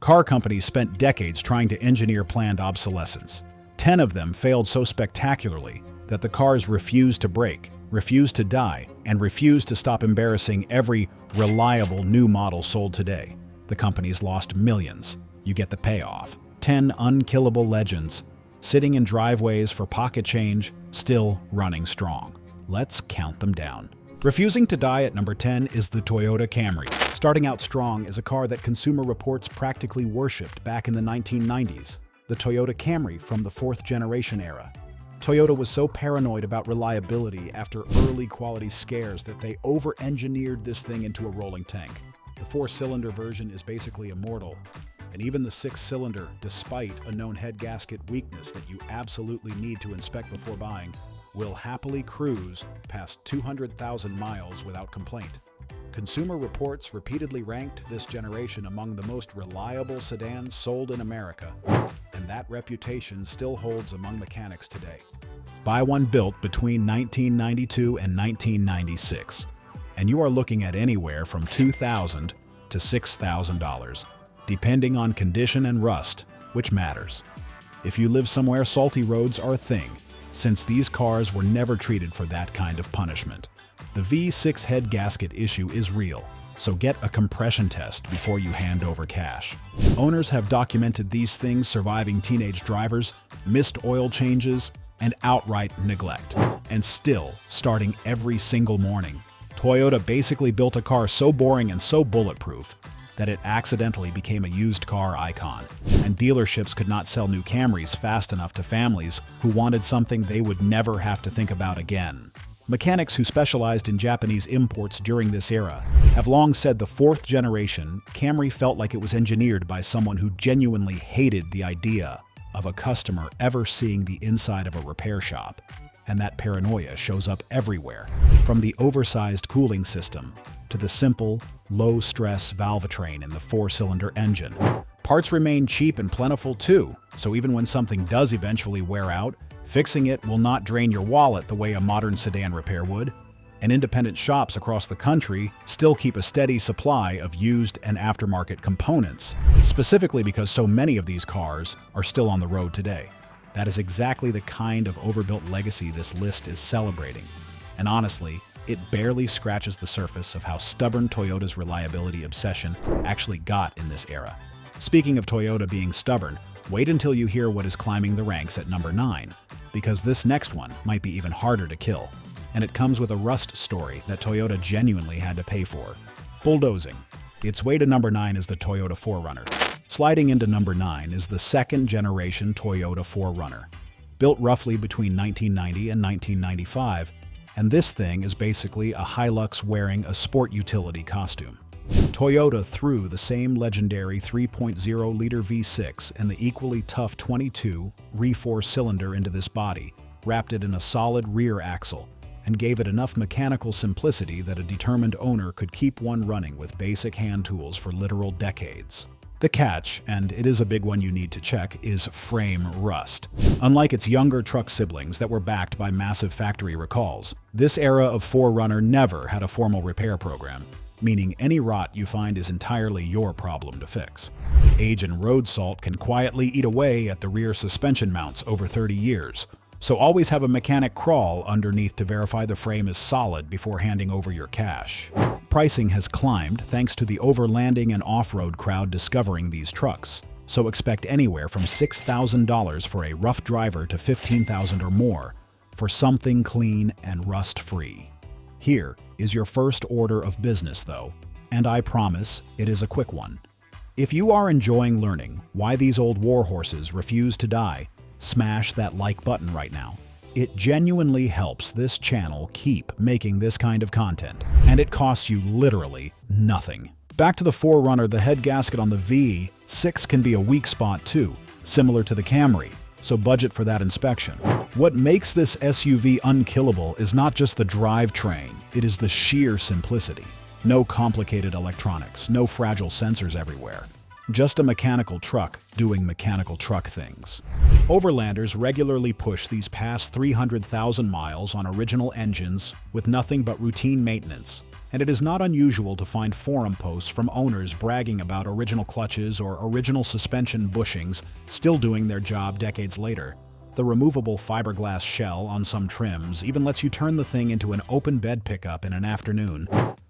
Car companies spent decades trying to engineer planned obsolescence. 10 of them failed so spectacularly that the cars refused to break, refused to die, and refused to stop embarrassing every reliable new model sold today. The companies lost millions. You get the payoff. 10 unkillable legends, sitting in driveways for pocket change, still running strong. Let's count them down. Refusing to die at number 10 is the Toyota Camry. Starting out strong is a car that Consumer Reports practically worshipped back in the 1990s. The Toyota Camry from the fourth generation era. Toyota was so paranoid about reliability after early quality scares that they over-engineered this thing into a rolling tank. The four-cylinder version is basically immortal, and even the six-cylinder, despite a known head gasket weakness that you absolutely need to inspect before buying, will happily cruise past 200,000 miles without complaint. Consumer Reports repeatedly ranked this generation among the most reliable sedans sold in America, and that reputation still holds among mechanics today. Buy one built between 1992 and 1996, and you are looking at anywhere from $2,000 to $6,000, depending on condition and rust, which matters. If you live somewhere, salty roads are a thing, since these cars were never treated for that kind of punishment. The V6 head gasket issue is real, so get a compression test before you hand over cash. Owners have documented these things surviving teenage drivers, missed oil changes, and outright neglect, and still starting every single morning. Toyota basically built a car so boring and so bulletproof that it accidentally became a used car icon, and dealerships could not sell new Camrys fast enough to families who wanted something they would never have to think about again. Mechanics who specialized in Japanese imports during this era have long said the fourth generation Camry felt like it was engineered by someone who genuinely hated the idea of a customer ever seeing the inside of a repair shop. And that paranoia shows up everywhere, from the oversized cooling system to the simple, low-stress valvetrain in the four-cylinder engine. Parts remain cheap and plentiful too, so even when something does eventually wear out, fixing it will not drain your wallet the way a modern sedan repair would, and independent shops across the country still keep a steady supply of used and aftermarket components, specifically because so many of these cars are still on the road today. That is exactly the kind of overbuilt legacy this list is celebrating, and honestly, it barely scratches the surface of how stubborn Toyota's reliability obsession actually got in this era. Speaking of Toyota being stubborn, wait until you hear what is climbing the ranks at number 9, because this next one might be even harder to kill, and it comes with a rust story that Toyota genuinely had to pay for. Bulldozing. Its way to number 9 is the Toyota 4Runner. Sliding into number 9 is the second-generation Toyota 4Runner, built roughly between 1990 and 1995, and this thing is basically a Hilux wearing a sport utility costume. Toyota threw the same legendary 3.0-liter V6 and the equally tough 22 re-4 cylinder into this body, wrapped it in a solid rear axle, and gave it enough mechanical simplicity that a determined owner could keep one running with basic hand tools for literal decades. The catch, and it is a big one you need to check, is frame rust. Unlike its younger truck siblings that were backed by massive factory recalls, this era of 4Runner never had a formal repair program, meaning any rot you find is entirely your problem to fix. Age and road salt can quietly eat away at the rear suspension mounts over 30 years, so always have a mechanic crawl underneath to verify the frame is solid before handing over your cash. Pricing has climbed thanks to the overlanding and off-road crowd discovering these trucks, so expect anywhere from $6,000 for a rough driver to $15,000 or more for something clean and rust-free. Here is your first order of business though, and I promise it is a quick one. If you are enjoying learning why these old warhorses refuse to die, smash that like button right now. It genuinely helps this channel keep making this kind of content, and it costs you literally nothing. Back to the 4Runner, the head gasket on the V6 can be a weak spot too, similar to the Camry, so budget for that inspection. What makes this SUV unkillable is not just the drivetrain, it is the sheer simplicity. No complicated electronics, no fragile sensors everywhere. Just a mechanical truck doing mechanical truck things. Overlanders regularly push these past 300,000 miles on original engines with nothing but routine maintenance, And it is not unusual to find forum posts from owners bragging about original clutches or original suspension bushings still doing their job decades later. The removable fiberglass shell on some trims even lets you turn the thing into an open bed pickup in an afternoon,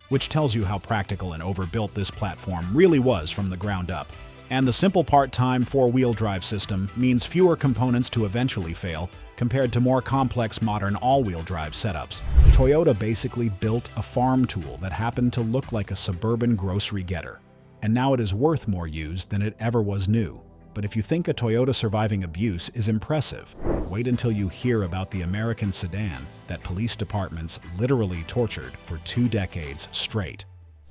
which tells you how practical and overbuilt this platform really was from the ground up. And the simple part-time four-wheel drive system means fewer components to eventually fail compared to more complex modern all-wheel drive setups. Toyota basically built a farm tool that happened to look like a suburban grocery getter. And now it is worth more used than it ever was new. But if you think a Toyota surviving abuse is impressive, wait until you hear about the American sedan that police departments literally tortured for 2 decades straight.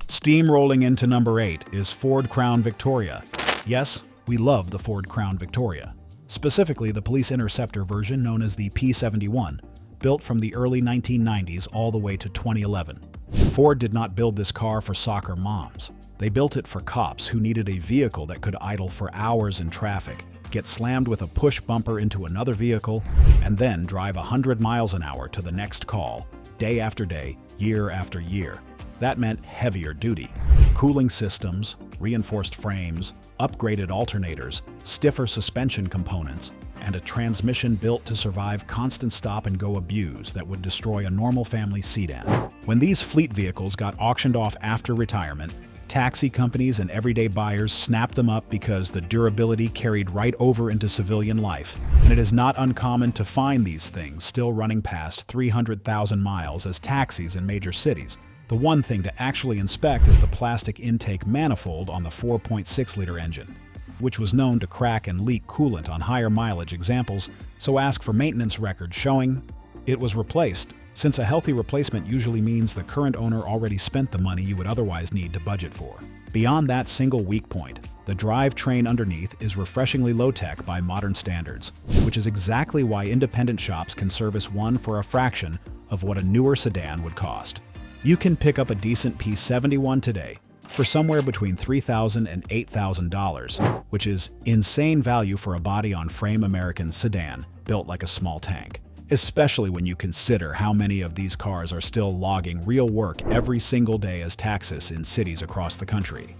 Steamrolling into number 8 is Ford Crown Victoria. Yes, we love the Ford Crown Victoria, specifically the Police Interceptor version known as the P71, built from the early 1990s all the way to 2011. Ford did not build this car for soccer moms. They built it for cops who needed a vehicle that could idle for hours in traffic, get slammed with a push bumper into another vehicle, and then drive 100 miles an hour to the next call, day after day, year after year. That meant heavier duty. Cooling systems, reinforced frames, upgraded alternators, stiffer suspension components, and a transmission built to survive constant stop-and-go abuse that would destroy a normal family sedan. When these fleet vehicles got auctioned off after retirement, taxi companies and everyday buyers snapped them up because the durability carried right over into civilian life. And it is not uncommon to find these things still running past 300,000 miles as taxis in major cities. The one thing to actually inspect is the plastic intake manifold on the 4.6-liter engine, which was known to crack and leak coolant on higher mileage examples, so ask for maintenance records showing it was replaced, since a healthy replacement usually means the current owner already spent the money you would otherwise need to budget for. Beyond that single weak point, the drivetrain underneath is refreshingly low-tech by modern standards, which is exactly why independent shops can service one for a fraction of what a newer sedan would cost. You can pick up a decent P71 today for somewhere between $3,000 and $8,000, which is insane value for a body-on-frame American sedan built like a small tank, especially when you consider how many of these cars are still logging real work every single day as taxis in cities across the country.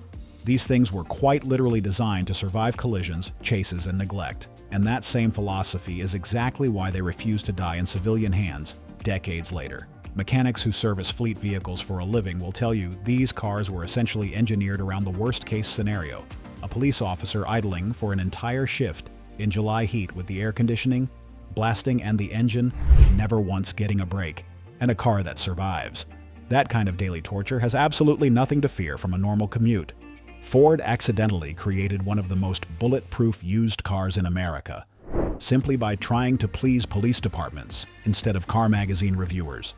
These things were quite literally designed to survive collisions, chases, and neglect, and that same philosophy is exactly why they refuse to die in civilian hands decades later. Mechanics who service fleet vehicles for a living will tell you these cars were essentially engineered around the worst-case scenario: a police officer idling for an entire shift in July heat with the air conditioning blasting and the engine never once getting a break, and a car that survives. That kind of daily torture has absolutely nothing to fear from a normal commute. Ford accidentally created one of the most bulletproof used cars in America, simply by trying to please police departments instead of car magazine reviewers.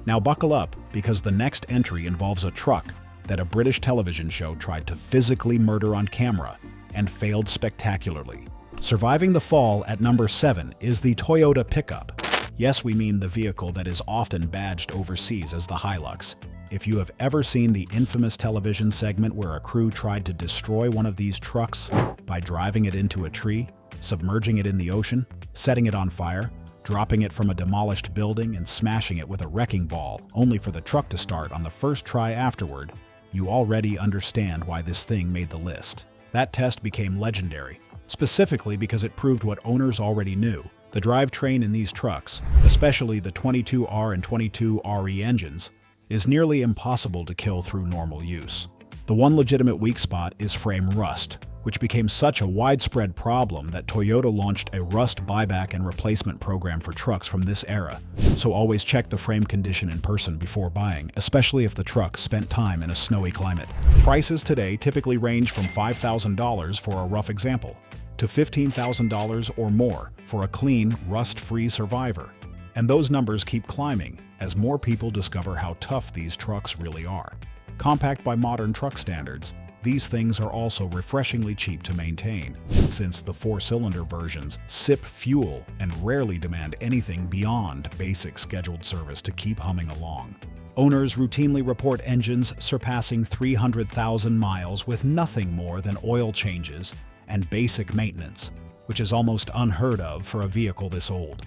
Now buckle up, because the next entry involves a truck that a British television show tried to physically murder on camera and failed spectacularly. Surviving the fall at number 7 is the Toyota pickup. Yes, we mean the vehicle that is often badged overseas as the Hilux. If you have ever seen the infamous television segment where a crew tried to destroy one of these trucks by driving it into a tree, submerging it in the ocean, setting it on fire, dropping it from a demolished building, and smashing it with a wrecking ball, only for the truck to start on the first try afterward, you already understand why this thing made the list. That test became legendary, specifically because it proved what owners already knew. The drivetrain in these trucks, especially the 22R and 22RE engines, is nearly impossible to kill through normal use. The one legitimate weak spot is frame rust, which became such a widespread problem that Toyota launched a rust buyback and replacement program for trucks from this era. So always check the frame condition in person before buying, especially if the truck spent time in a snowy climate. Prices today typically range from $5,000 for a rough example to $15,000 or more for a clean, rust-free survivor. And those numbers keep climbing as more people discover how tough these trucks really are. Compact by modern truck standards, these things are also refreshingly cheap to maintain, since the 4-cylinder versions sip fuel and rarely demand anything beyond basic scheduled service to keep humming along. Owners routinely report engines surpassing 300,000 miles with nothing more than oil changes and basic maintenance, which is almost unheard of for a vehicle this old.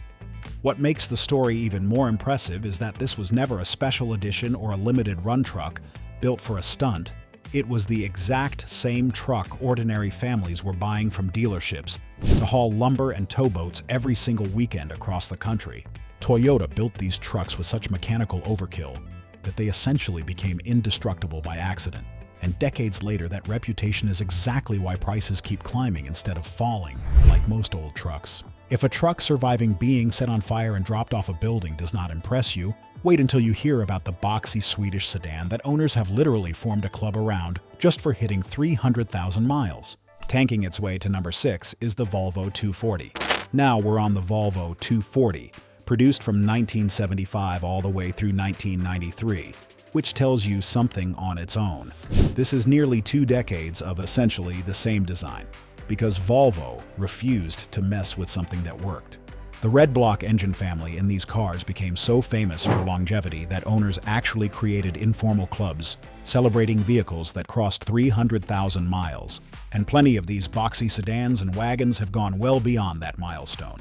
What makes the story even more impressive is that this was never a special edition or a limited run truck built for a stunt. It was the exact same truck ordinary families were buying from dealerships to haul lumber and towboats every single weekend across the country. Toyota built these trucks with such mechanical overkill that they essentially became indestructible by accident. And decades later, that reputation is exactly why prices keep climbing instead of falling, like most old trucks. If a truck surviving being set on fire and dropped off a building does not impress you, wait until you hear about the boxy Swedish sedan that owners have literally formed a club around just for hitting 300,000 miles. Tanking its way to number 6 is the Volvo 240. Now we're on the Volvo 240, produced from 1975 all the way through 1993, which tells you something on its own. This is nearly 2 decades of essentially the same design, because Volvo refused to mess with something that worked. The red block engine family in these cars became so famous for longevity that owners actually created informal clubs celebrating vehicles that crossed 300,000 miles, and plenty of these boxy sedans and wagons have gone well beyond that milestone.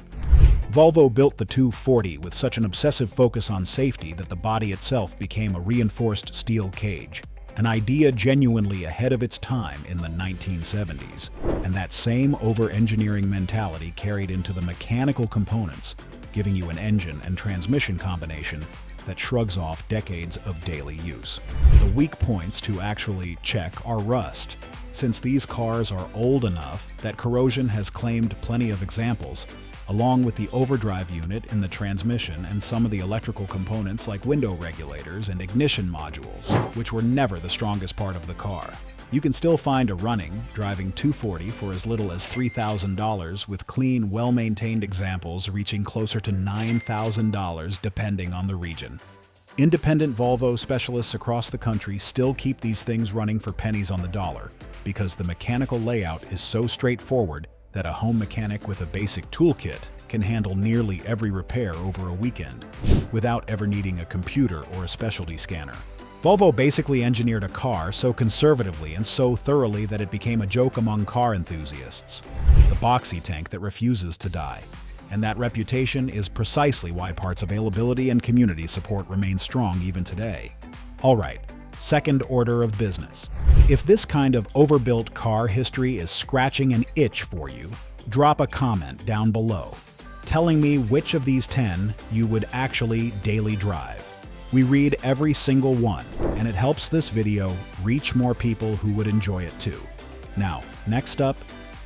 Volvo built the 240 with such an obsessive focus on safety that the body itself became a reinforced steel cage, an idea genuinely ahead of its time in the 1970s. And that same over-engineering mentality carried into the mechanical components, giving you an engine and transmission combination that shrugs off decades of daily use. The weak points to actually check are rust. Since these cars are old enough that corrosion has claimed plenty of examples, along with the overdrive unit in the transmission and some of the electrical components like window regulators and ignition modules, which were never the strongest part of the car. You can still find a running, driving 240 for as little as $3,000 with clean, well-maintained examples reaching closer to $9,000 depending on the region. Independent Volvo specialists across the country still keep these things running for pennies on the dollar because the mechanical layout is so straightforward that a home mechanic with a basic toolkit can handle nearly every repair over a weekend without ever needing a computer or a specialty scanner. Volvo basically engineered a car so conservatively and so thoroughly that it became a joke among car enthusiasts. The boxy tank that refuses to die. And that reputation is precisely why parts availability and community support remain strong even today. Alright, second order of business. If this kind of overbuilt car history is scratching an itch for you, drop a comment down below, telling me which of these 10 you would actually daily drive. We read every single one, and it helps this video reach more people who would enjoy it too. Now, next up,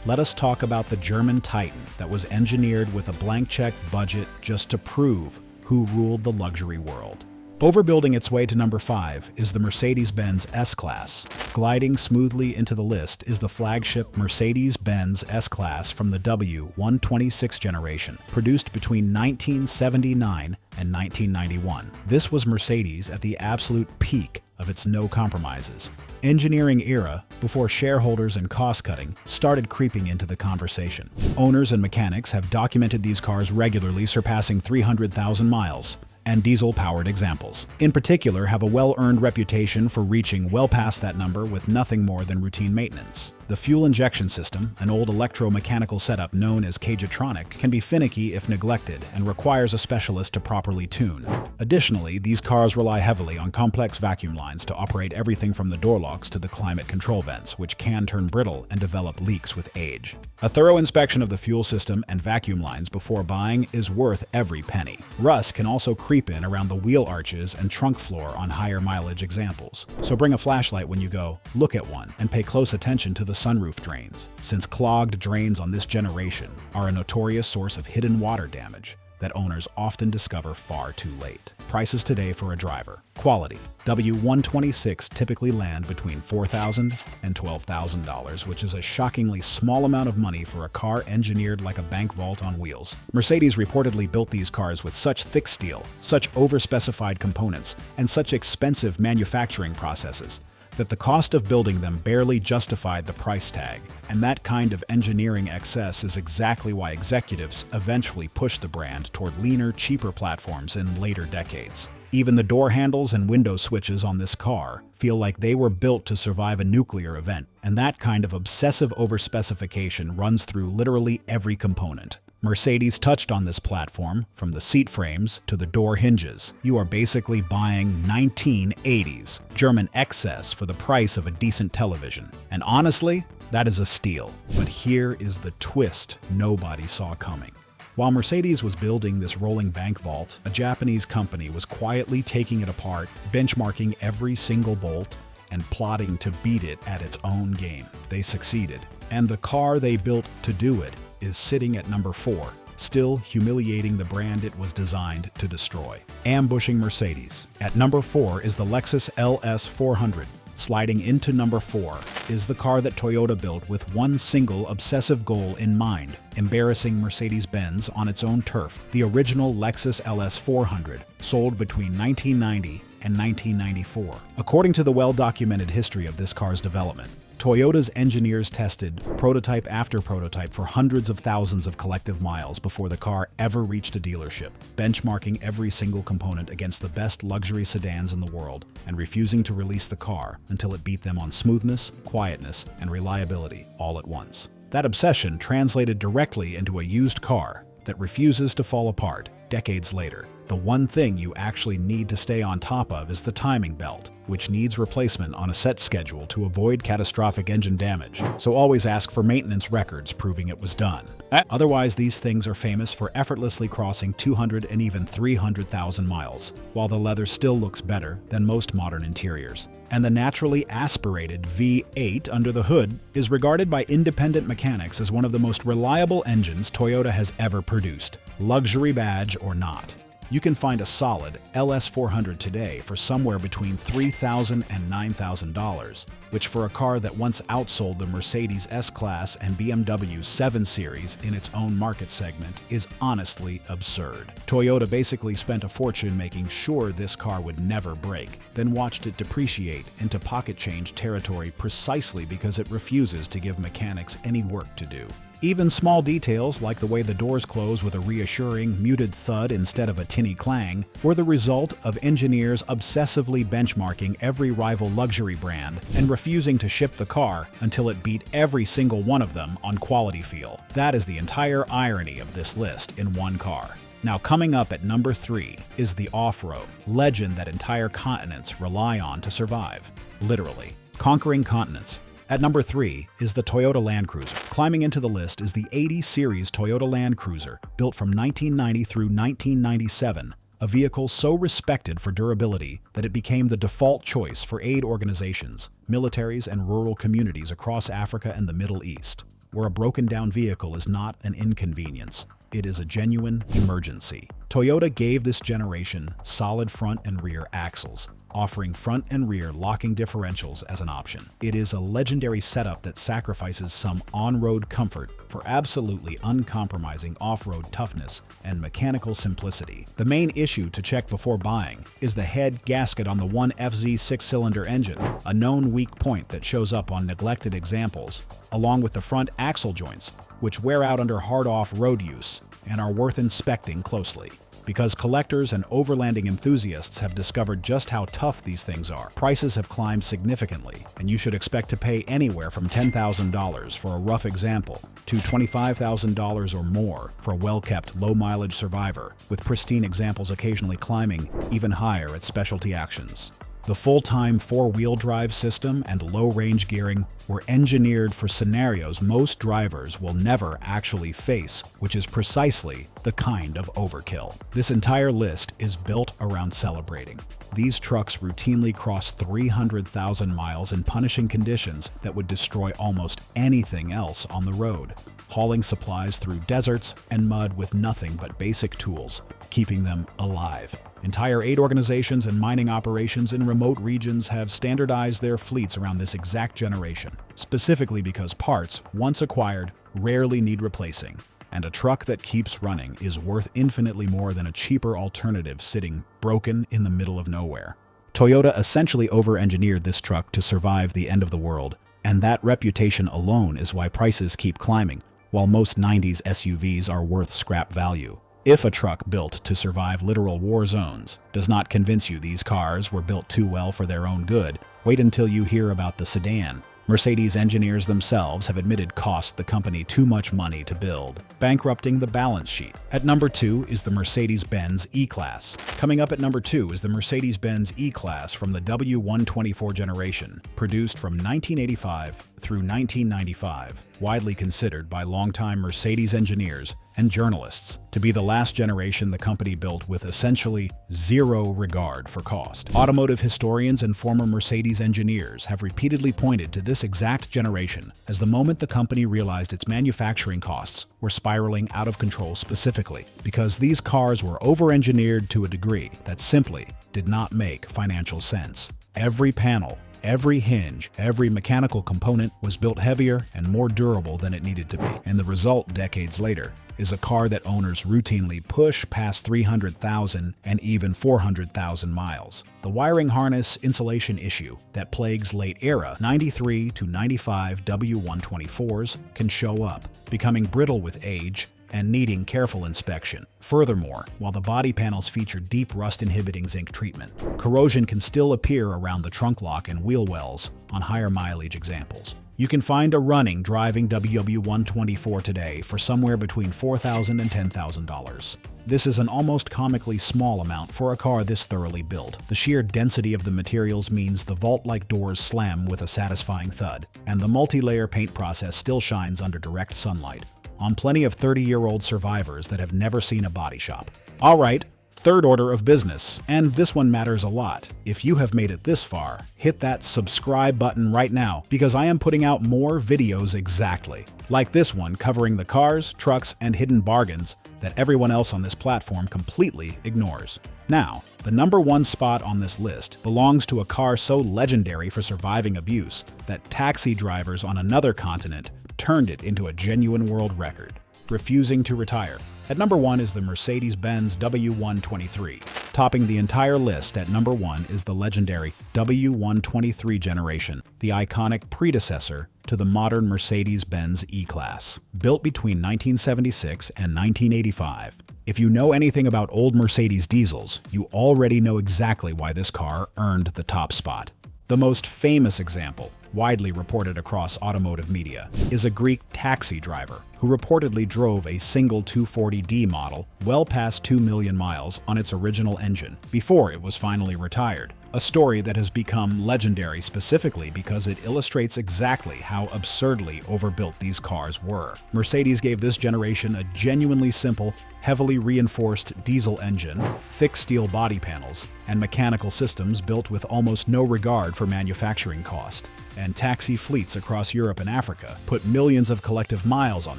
let us talk about the German Titan that was engineered with a blank check budget just to prove who ruled the luxury world. Overbuilding its way to number 5 is the Mercedes-Benz S-Class. Gliding smoothly into the list is the flagship Mercedes-Benz S-Class from the W123 generation, produced between 1979 and 1991. This was Mercedes at the absolute peak of its no compromises engineering era before shareholders and cost-cutting started creeping into the conversation. Owners and mechanics have documented these cars regularly surpassing 300,000 miles, and diesel-powered examples, in particular, have a well-earned reputation for reaching well past that number with nothing more than routine maintenance. The fuel injection system, an old electromechanical setup known as cagetronic, can be finicky if neglected and requires a specialist to properly tune. Additionally, these cars rely heavily on complex vacuum lines to operate everything from the door locks to the climate control vents, which can turn brittle and develop leaks with age. A thorough inspection of the fuel system and vacuum lines before buying is worth every penny. Rust can also creep in around the wheel arches and trunk floor on higher mileage examples. So bring a flashlight when you go, look at one, and pay close attention to the sunroof drains, since clogged drains on this generation are a notorious source of hidden water damage that owners often discover far too late. Prices today for a driver. Quality. W126 typically land between $4,000 and $12,000, which is a shockingly small amount of money for a car engineered like a bank vault on wheels. Mercedes reportedly built these cars with such thick steel, such overspecified components, and such expensive manufacturing processes that the cost of building them barely justified the price tag, and that kind of engineering excess is exactly why executives eventually pushed the brand toward leaner, cheaper platforms in later decades. Even the door handles and window switches on this car feel like they were built to survive a nuclear event, and that kind of obsessive overspecification runs through literally every component. Mercedes touched on this platform, from the seat frames to the door hinges. You are basically buying 1980s German excess for the price of a decent television. And honestly, that is a steal. But here is the twist nobody saw coming. While Mercedes was building this rolling bank vault, a Japanese company was quietly taking it apart, benchmarking every single bolt, and plotting to beat it at its own game. They succeeded. And the car they built to do it is sitting at number 4, still humiliating the brand it was designed to destroy. Ambushing Mercedes. At number 4 is the Lexus LS400. Sliding into number 4 is the car that Toyota built with one single obsessive goal in mind: embarrassing Mercedes-Benz on its own turf. The original Lexus LS400 sold between 1990 and 1994. According to the well-documented history of this car's development, Toyota's engineers tested prototype after prototype for hundreds of thousands of collective miles before the car ever reached a dealership, benchmarking every single component against the best luxury sedans in the world and refusing to release the car until it beat them on smoothness, quietness, and reliability all at once. That obsession translated directly into a used car that refuses to fall apart decades later. The one thing you actually need to stay on top of is the timing belt, which needs replacement on a set schedule to avoid catastrophic engine damage, so always ask for maintenance records proving it was done. Otherwise, these things are famous for effortlessly crossing 200 and even 300,000 miles, while the leather still looks better than most modern interiors. And the naturally aspirated V8 under the hood is regarded by independent mechanics as one of the most reliable engines Toyota has ever produced, luxury badge or not. You can find a solid LS400 today for somewhere between $3,000 and $9,000, which for a car that once outsold the Mercedes S-Class and BMW 7 Series in its own market segment is honestly absurd. Toyota basically spent a fortune making sure this car would never break, then watched it depreciate into pocket change territory precisely because it refuses to give mechanics any work to do. Even small details, like the way the doors close with a reassuring, muted thud instead of a tinny clang, were the result of engineers obsessively benchmarking every rival luxury brand and refusing to ship the car until it beat every single one of them on quality feel. That is the entire irony of this list in one car. Now, coming up at number 3 is the off-road legend that entire continents rely on to survive. Literally, conquering continents. At number 3 is the Toyota Land Cruiser. Climbing into the list is the 80 Series Toyota Land Cruiser, built from 1990 through 1997, a vehicle so respected for durability that it became the default choice for aid organizations, militaries, and rural communities across Africa and the Middle East, where a broken-down vehicle is not an inconvenience. It is a genuine emergency. Toyota gave this generation solid front and rear axles, offering front and rear locking differentials as an option. It is a legendary setup that sacrifices some on-road comfort for absolutely uncompromising off-road toughness and mechanical simplicity. The main issue to check before buying is the head gasket on the 1FZ 6-cylinder engine, a known weak point that shows up on neglected examples, along with the front axle joints, which wear out under hard off-road use and are worth inspecting closely. Because collectors and overlanding enthusiasts have discovered just how tough these things are, prices have climbed significantly, and you should expect to pay anywhere from $10,000 for a rough example to $25,000 or more for a well-kept, low-mileage Survivor, with pristine examples occasionally climbing even higher at specialty actions. The full-time four-wheel drive system and low-range gearing were engineered for scenarios most drivers will never actually face, which is precisely the kind of overkill. This entire list is built around celebrating. These trucks routinely cross 300,000 miles in punishing conditions that would destroy almost anything else on the road, hauling supplies through deserts and mud with nothing but basic tools, keeping them alive. Entire aid organizations and mining operations in remote regions have standardized their fleets around this exact generation, specifically because parts, once acquired, rarely need replacing, and a truck that keeps running is worth infinitely more than a cheaper alternative sitting broken in the middle of nowhere. Toyota essentially over-engineered this truck to survive the end of the world, and that reputation alone is why prices keep climbing, while most 90s SUVs are worth scrap value. If a truck built to survive literal war zones does not convince you these cars were built too well for their own good, wait until you hear about the sedan, Mercedes engineers themselves have admitted cost the company too much money to build, bankrupting the balance sheet. At number 2 is the Mercedes-Benz E-Class. Coming up at number 2 is the Mercedes-Benz E-Class from the W124 generation, produced from 1985 through 1995, widely considered by longtime Mercedes engineers and journalists to be the last generation the company built with essentially zero regard for cost. Automotive historians and former Mercedes engineers have repeatedly pointed to this exact generation as the moment the company realized its manufacturing costs were spiraling out of control, specifically because these cars were over-engineered to a degree that simply did not make financial sense. Every panel, every hinge, every mechanical component was built heavier and more durable than it needed to be. And the result, decades later, is a car that owners routinely push past 300,000 and even 400,000 miles. The wiring harness insulation issue that plagues late-era 93 to 95 W124s can show up, becoming brittle with age and needing careful inspection. Furthermore, while the body panels feature deep rust-inhibiting zinc treatment, corrosion can still appear around the trunk lock and wheel wells on higher mileage examples. You can find a running, driving W124 today for somewhere between $4,000 and $10,000. This is an almost comically small amount for a car this thoroughly built. The sheer density of the materials means the vault-like doors slam with a satisfying thud, and the multi-layer paint process still shines under direct sunlight on plenty of 30-year-old survivors that have never seen a body shop. All right, third order of business, and this one matters a lot. If you have made it this far, hit that subscribe button right now, because I am putting out more videos exactly like this one covering the cars, trucks, and hidden bargains that everyone else on this platform completely ignores. Now, the number 1 spot on this list belongs to a car so legendary for surviving abuse that taxi drivers on another continent turned it into a genuine world record, refusing to retire. At number 1 is the Mercedes-Benz W123. Topping the entire list at number 1 is the legendary W123 generation, the iconic predecessor to the modern Mercedes-Benz E-Class. Built between 1976 and 1985, if you know anything about old Mercedes diesels, you already know exactly why this car earned the top spot. The most famous example, widely reported across automotive media, is a Greek taxi driver who reportedly drove a single 240D model well past 2 million miles on its original engine before it was finally retired. A story that has become legendary specifically because it illustrates exactly how absurdly overbuilt these cars were. Mercedes gave this generation a genuinely simple, heavily reinforced diesel engine, thick steel body panels, and mechanical systems built with almost no regard for manufacturing cost. And taxi fleets across Europe and Africa put millions of collective miles on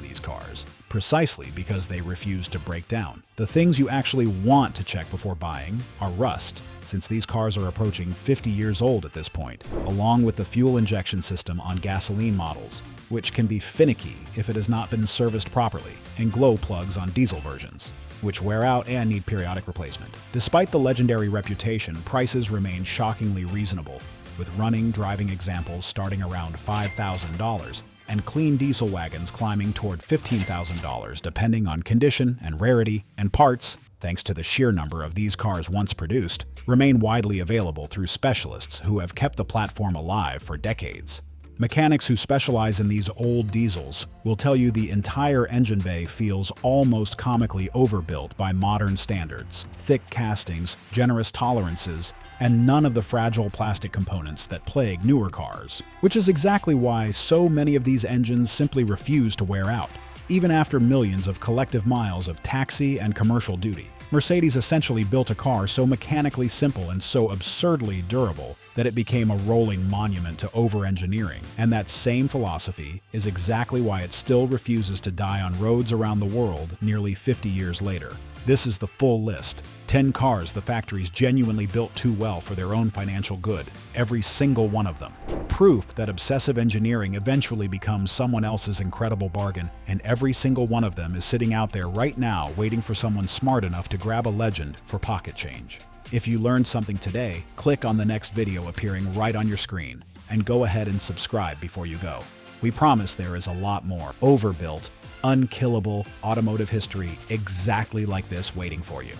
these cars, precisely because they refuse to break down. The things you actually want to check before buying are rust, since these cars are approaching 50 years old at this point, along with the fuel injection system on gasoline models, which can be finicky if it has not been serviced properly, and glow plugs on diesel versions, which wear out and need periodic replacement. Despite the legendary reputation, prices remain shockingly reasonable, with running, driving examples starting around $5,000 and clean diesel wagons climbing toward $15,000 depending on condition and rarity, and parts, thanks to the sheer number of these cars once produced, remain widely available through specialists who have kept the platform alive for decades. Mechanics who specialize in these old diesels will tell you the entire engine bay feels almost comically overbuilt by modern standards. Thick castings, generous tolerances, and none of the fragile plastic components that plague newer cars, which is exactly why so many of these engines simply refuse to wear out, even after millions of collective miles of taxi and commercial duty. Mercedes essentially built a car so mechanically simple and so absurdly durable that it became a rolling monument to over-engineering. And that same philosophy is exactly why it still refuses to die on roads around the world nearly 50 years later. This is the full list. 10 cars the factories genuinely built too well for their own financial good. Every single one of them. Proof that obsessive engineering eventually becomes someone else's incredible bargain, and every single one of them is sitting out there right now waiting for someone smart enough to grab a legend for pocket change. If you learned something today, click on the next video appearing right on your screen, and go ahead and subscribe before you go. We promise there is a lot more overbuilt, unkillable automotive history exactly like this waiting for you.